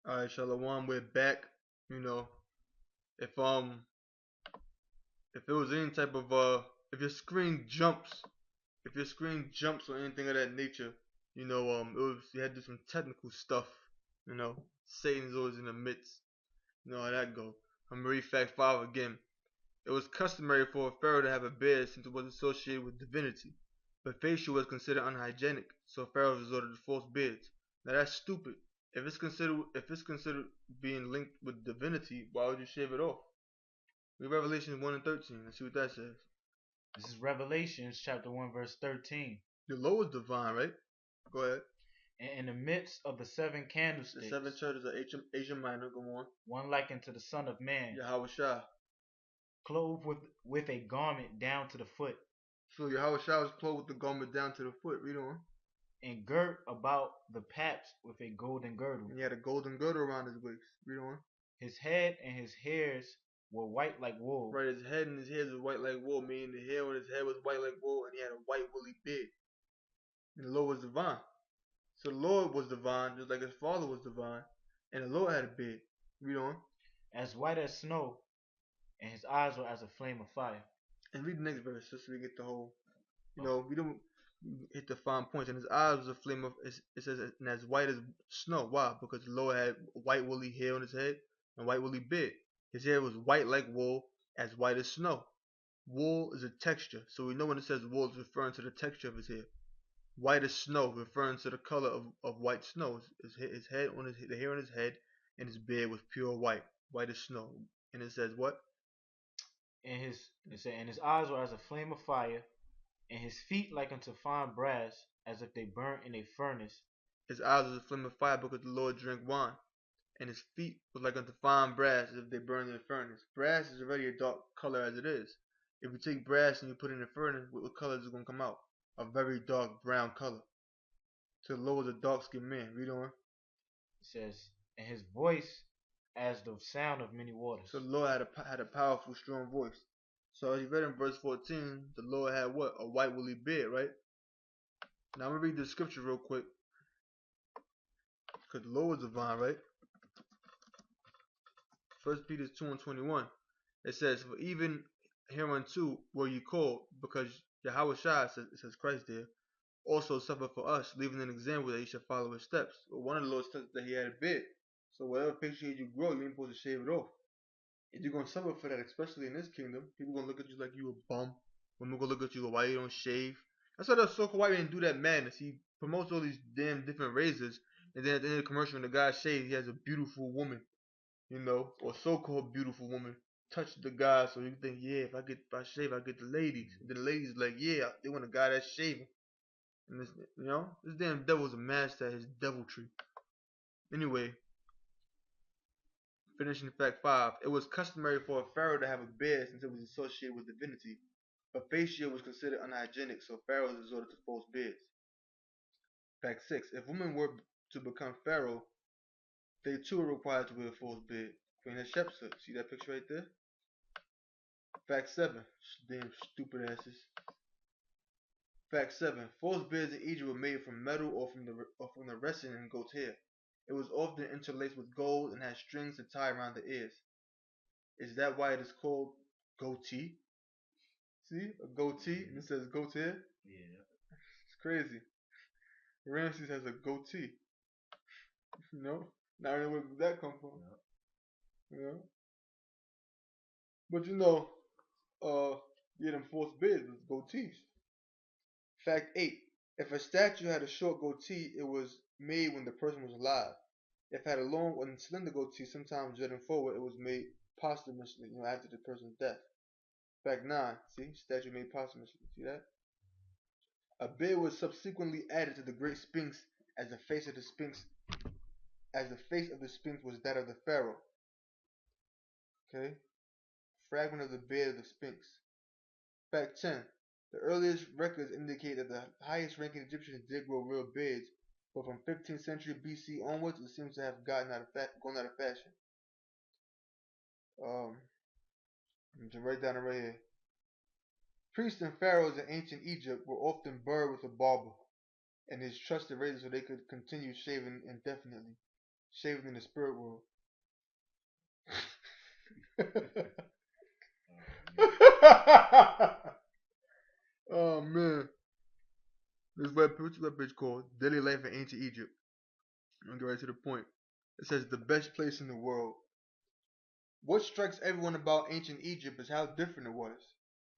Alright, Shalom, we're back. You know, if um if it was any type of if your screen jumps if your screen jumps or anything of that nature, it was you had to do some technical stuff, you know. Satan's always in the midst. You know how that go. I'm gonna read fact five again. It was customary for a pharaoh to have a beard since it was associated with divinity. But facial was considered unhygienic, so pharaohs resorted to false beards. Now that's stupid. If it's considered being linked with divinity, why would you shave it off? Read Revelation 1 and 13. Let's see what that says. This is Revelations chapter 1 verse 13. The law is divine, right? Go ahead. And in the midst of the seven The candlesticks, seven churches of Asia Minor. Go on. one likened to the Son of Man, Yahweh Shah. clothed with a garment down to the foot, So Yahweh Shah was clothed with the garment down to the foot. Read on. and girt about the paps with a golden girdle. And he had a golden girdle around his waist. Read on. His head and his hairs were white like wool. Right, his head and his hairs was white like wool, meaning the hair on his head was white like wool, and he had a white woolly beard. And the Lord was divine. So the Lord was divine, just like his father was divine, and the Lord had a beard. Read on. As white as snow, and his eyes were as a flame of fire. And read the next verse, just so we get the whole. We don't hit the fine points. And his eyes was a flame of. It says, and as white as snow. Why? Because the Lord had white woolly hair on his head and white woolly beard. His hair was white like wool, as white as snow. Wool is a texture, so we know when it says wool, it's referring to the texture of his hair. White as snow, referring to the color of white snow. His head on the hair on his head and his beard was pure white, white as snow. And it says what? And his eyes were as a flame of fire, and his feet like unto fine brass, as if they burnt in a furnace. His eyes was a flame of fire because the Lord drank wine, and his feet was like unto fine brass as if they burned in a furnace. Brass is already a dark color as it is. If you take brass and you put it in a furnace, what color is it going to come out? A very dark brown color. So the Lord was a dark skinned man. Read on. It says, and his voice as the sound of many waters. So the Lord had a powerful, strong voice. So as you read in verse 14, the Lord had what? A white woolly beard, right? Now I'm going to read the scripture real quick. Because the Lord was divine, right? 1 Peter 2 and 21. It says, for even hereunto were you called, because Yahweh Shai, it says Christ there, also suffered for us, leaving an example that you should follow his steps. But one of the Lord's steps that he had a beard. So whatever picture you grow, you ain't supposed to shave it off. If you're gonna suffer for that, especially in this kingdom, people gonna look at you like you a bum. Women gonna look at you like why you don't shave. That's why the so-called white man do that madness. He promotes all these damn different razors, and then at the end of the commercial, when the guy shaves, he has a beautiful woman, or so-called beautiful woman touch the guy, so you think, yeah, if I shave, I get the ladies. And then the ladies like, yeah, they want a guy that's shaving. And this damn devil's a master at his deviltry. Anyway, finishing fact 5. It was customary for a pharaoh to have a beard since it was associated with divinity, but facial was considered unhygienic, so pharaohs resorted to false beards. Fact 6. If women were to become pharaoh, they too are required to wear a false beard. Queen Hatshepsut. See that picture right there? Fact 7. Damn stupid asses. Fact 7. False beards in Egypt were made from metal or from the resin in goat's hair. It was often interlaced with gold and had strings to tie around the ears. Is that why it is called goatee? See, a goatee, and it says goat hair. Yeah. It's crazy. Ramses has a goatee. You know, now I know where that come from. Yeah. You know, but yeah, them false beards with goatees. Fact 8. If a statue had a short goatee, it was made when the person was alive. If it had a long and slender goatee, sometimes jutting forward, it was made posthumously, after the person's death. Fact 9. See, statue made posthumously. See that? A beard was subsequently added to the Great Sphinx as the face of the Sphinx, as the face of the Sphinx was that of the pharaoh. Okay, fragment of the beard of the Sphinx. Fact 10. The earliest records indicate that the highest-ranking Egyptians did grow real beards, but from 15th century BC onwards, it seems to have gone out of fashion. I'm just write down it right here. Priests and pharaohs in ancient Egypt were often buried with a barber and his trusted razor so they could continue shaving indefinitely. shaving in the spirit world. Oh man, this web page called Daily Life in Ancient Egypt. I'm gonna get right to the point. It says the best place in the world. What strikes everyone about ancient Egypt is how different it was.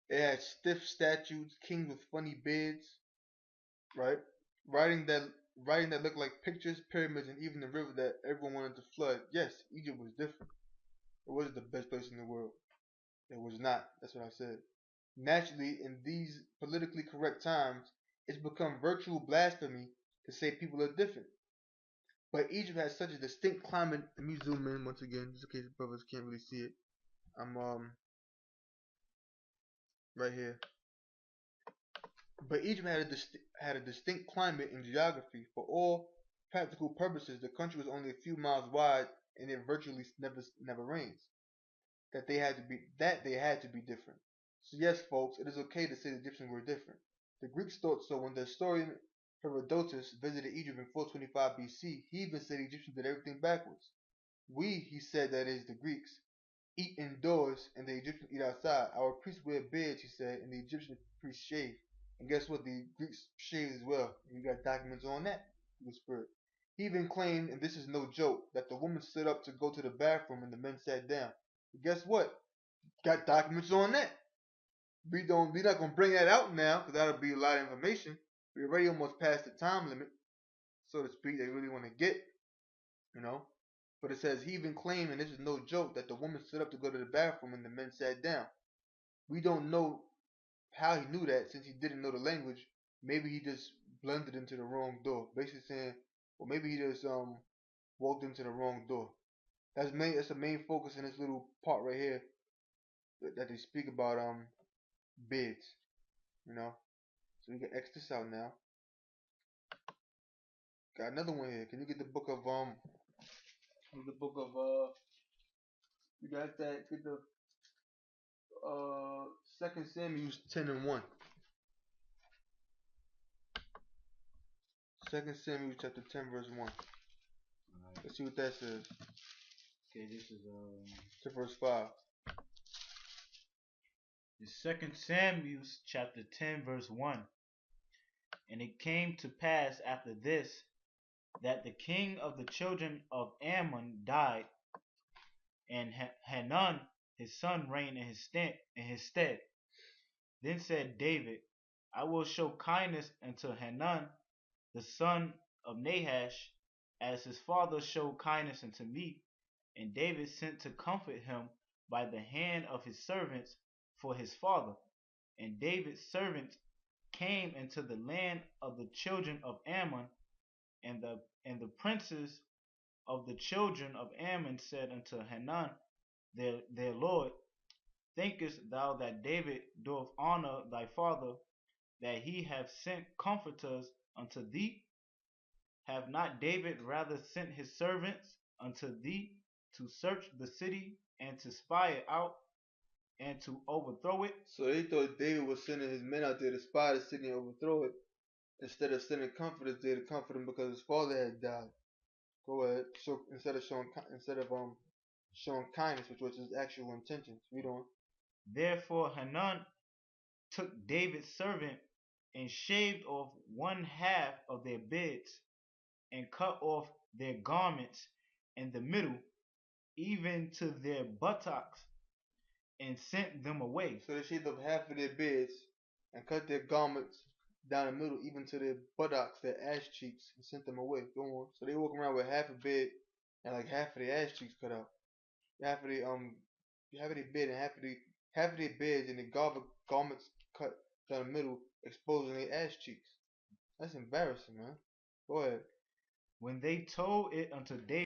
It had stiff statues, kings with funny beards, right? Writing that writing that looked like pictures, pyramids, and even the river that everyone wanted to flood. Yes, Egypt was different. It wasn't the best place in the world. It was not. That's what I said. Naturally, in these politically correct times, it's become virtual blasphemy to say people are different. But Egypt has such a distinct climate. Let me zoom in once again, just in case brothers can't really see it. I'm right here. But Egypt had a distinct climate and geography. For all practical purposes, the country was only a few miles wide, and it virtually never rains. That they had to be different. So yes, folks, it is okay to say the Egyptians were different. The Greeks thought so when the historian Herodotus visited Egypt in 425 BC. He even said the Egyptians did everything backwards. We, he said, that is the Greeks, eat indoors and the Egyptians eat outside. Our priests wear beards, he said, and the Egyptian priests shave. And guess what? The Greeks shave as well. And you got documents on that. The spirit. He even claimed, and this is no joke, that the woman stood up to go to the bathroom and the men sat down. But guess what? Got documents on that. We're not gonna bring that out now because that'll be a lot of information. We already almost passed the time limit, so to speak. They really want to get, you know. But it says he even claimed, and this is no joke, that the woman stood up to go to the bathroom and the men sat down. We don't know how he knew that since he didn't know the language. Maybe he just blended into the wrong door. Basically saying, or maybe he just walked into the wrong door. That's the main focus in this little part right here that they speak about bids. You know, so we can X this out now. Got another one here. Can you get the book of you got that? Get the Second Samuel 10:1. Second Samuel chapter 10 verse 1. Alright. Let's see what that says. Okay, this is To verse 5. the Second Samuel chapter 10 verse 1. And it came to pass after this that the king of the children of Ammon died, and Hanun his son reigned in his stead. Then said David, I will show kindness unto Hanun the son of Nahash, as his father showed kindness unto me. And David sent to comfort him by the hand of his servants for his father. And David's servants came into the land of the children of Ammon, and the princes of the children of Ammon said unto Hanun their lord, thinkest thou that David doth honor thy father, that he hath sent comforters unto thee? Have not David rather sent his servants unto thee to search the city and to spy it out and to overthrow it? So they thought David was sending his men out there to spy the city and overthrow it, instead of sending comforters there to comfort him because his father had died. Go ahead. So instead of showing kindness, which was his actual intentions. Read on. Therefore Hanun took David's servant and shaved off one half of their beards, and cut off their garments in the middle, even to their buttocks, and sent them away. So they shaved off half of their beards and cut their garments down the middle, even to their buttocks, their ass cheeks, and sent them away. Go on. So they walk around with half a beard and like half of their ass cheeks cut out. Half of their beard and half of their beards and their garments cut down the middle, exposing their ass cheeks. That's embarrassing, man. Go ahead. When they told it unto David,